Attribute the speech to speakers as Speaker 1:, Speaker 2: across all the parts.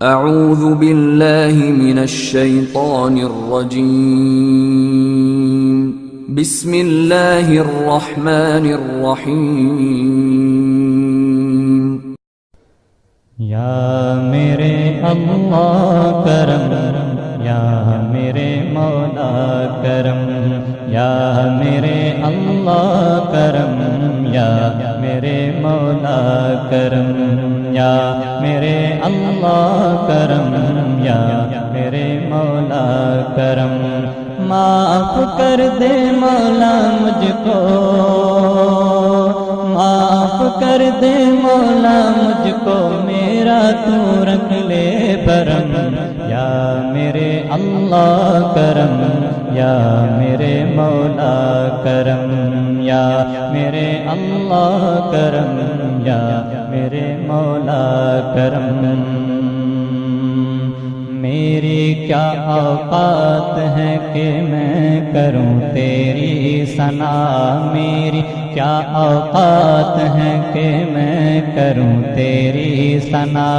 Speaker 1: اعوذ باللہ من الشیطان الرجیم بسم اللہ الرحمن الرحیم
Speaker 2: یا میرے اللہ کرم، یا میرے مولا کرم، یا میرے اللہ کرم، یا میرے مولا کرم، یا میرے اللہ کرم، یا میرے مولا کرم۔ معاف کر دے مولا مجھ کو، معاف کر دے مولا مجھ کو، میرا تو رکھ لے برم۔ یا میرے اللہ کرم، یا میرے مولا کرم، یا میرے اللہ کرم، یا میرے مولا کرم۔ میری کیا اوقات ہے کہ میں کروں تیری ثنا، میری کیا اوقات ہے کہ میں کروں تیری ثنا۔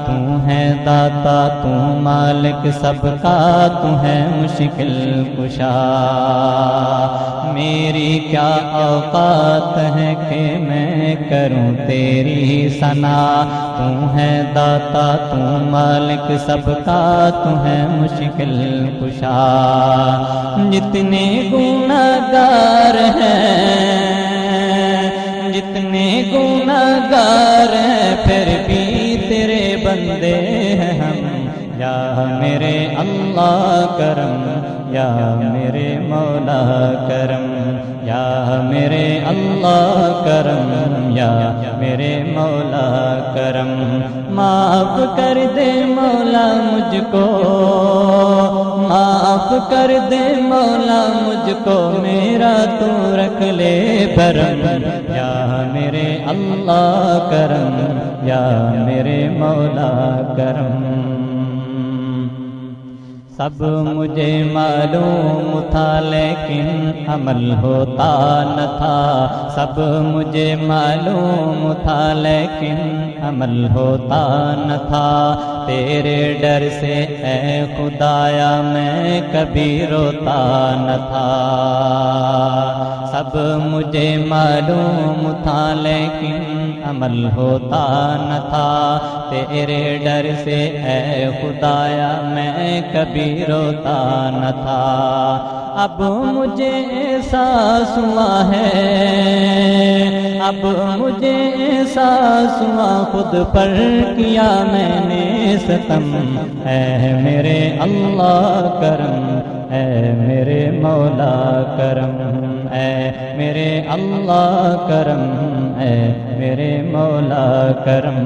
Speaker 2: تو ہے داتا، تو مالک سب کا، تو ہے مشکل کشا۔ میری کیا اوقات ہے کہ میں کروں تیری ثنا۔ تو ہے داتا، تو مالک سب کا، تو ہے مشکل کشا۔ جتنے گنہگار ہیں، جتنے گنہگار ہیں، پھر بھی تیرے بندے ہیں ہم۔ یا میرے اللہ کرم، یا میرے مولا کرم، یا میرے اللہ کرم، یا میرے مولا کرم۔ معاف کر دے مولا مجھ کو، معاف کر دے مولا مجھ کو، میرا تو رکھ لے برم۔ یا میرے اللہ کرم، یا میرے مولا کرم۔ سب مجھے معلوم تھا لیکن عمل ہوتا نہ تھا، سب مجھے معلوم تھا لیکن عمل ہوتا نہ تھا۔ تیرے ڈر سے اے خدایا میں کبھی روتا نہ تھا۔ سب مجھے معلوم تھا لیکن عمل ہوتا نہ تھا۔ تیرے ڈر سے اے خدایا میں کبھی روتا نہ تھا۔ اب مجھے احساس ہوا ہے، اب مجھے احساس ہوا خود پر کیا میں نے ستم۔ اے میرے اللہ کرم، اے میرے مولا کرم، اے میرے اللہ کرم، اے میرے مولا کرم۔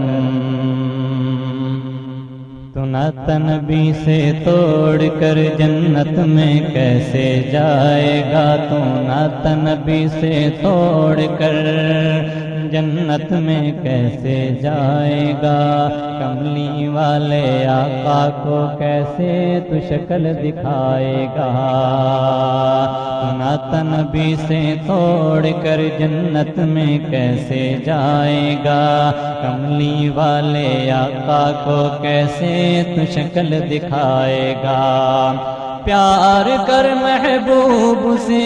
Speaker 2: تو نعت نبی سے توڑ کر جنت میں کیسے جائے گا، تو نعت نبی سے توڑ کر جنت میں کیسے جائے گا۔ کملی والے آقا کو کیسے تو شکل دکھائے گا۔ نعت نبی سے توڑ کر جنت میں کیسے جائے گا۔ کملی والے آقا کو کیسے تو شکل دکھائے گا۔ پیار کر محبوب سے،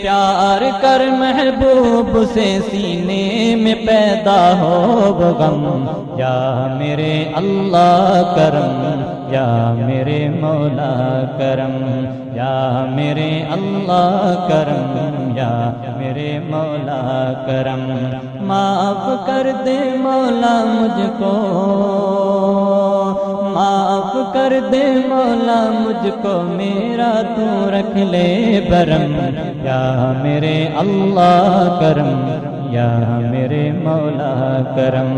Speaker 2: پیار کر محبوب سے، سینے میں پیدا ہو وہ غم۔ یا میرے اللہ کرم، یا میرے مولا کرم، یا میرے اللہ کرم، یا میرے مولا کرم۔ معاف کر دے مولا مجھ کو، معاف کر دے مولا مجھ کو، میرا تو رکھ لے برم۔ یا میرے اللہ کرم، یا میرے مولا کرم۔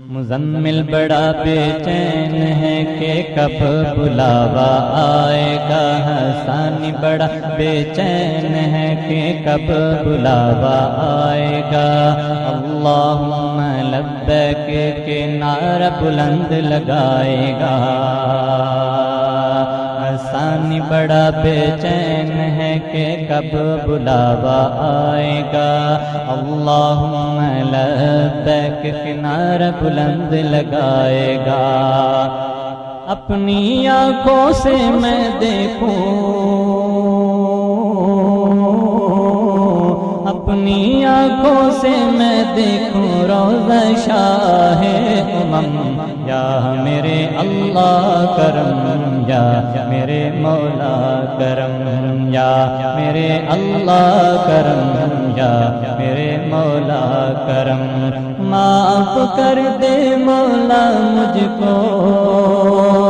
Speaker 2: مزمل بڑا بے چین ہے کہ کب بلاوا آئے گا، حسانی بڑا بے چین ہے کہ کب بلاوا آئے گا۔ اللہم لبیک کے نعرہ بلند لگائے گا، ثانی بڑا بے چین ہے کہ کب بلاوا آئے گا اللہم لبیک کنارہ بلند لگائے گا اپنی آنکھوں سے میں دیکھوں اپنی آنکھوں سے میں دیکھوں روضہ شاہ امم یا میرے اللہ کرم یا میرے مولا کرم یا میرے اللہ کرم یا میرے مولا کرم معاف کر دے مولا مجھ کو